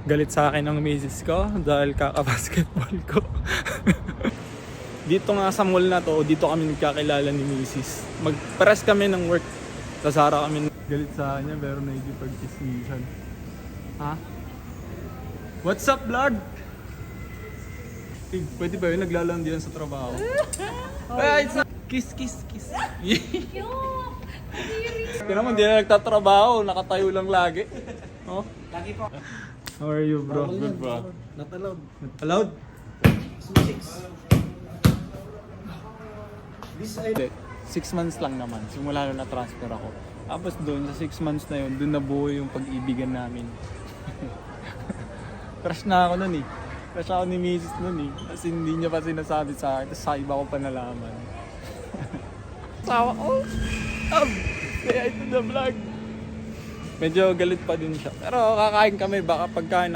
Galit sa akin ang misis ko dahil kaka-basketball ko. Dito nga sa mall na to, dito kami nagkakilala ni misis. Magpares kami ng work. Sa Zara kami. Galit sa kanya pero naikipag-chismisan. Ha? What's up, vlog? Pwede ba yun? Naglalandian sa trabaho. Ay, kiss. Kaya naman, di na nagtatrabaho. Nakatayo lang lagi. Oh? Lagi po. How are you, bro? Good, bro. Not allowed. Allowed? 6 months lang naman. Simula na na-transfer ako. Tapos doon, sa 6 months na yun, doon nabuo yung pag-ibigan namin. Crush na ako nun eh. Crush ako ni Mrs. nun eh. Kasi hindi niya pa sinasabi sa akin. Tapos sa iba ko pa nalaman. Sawa ko. Say hi to the vlog. Medyo galit pa din siya. Pero kakain kami baka pagkain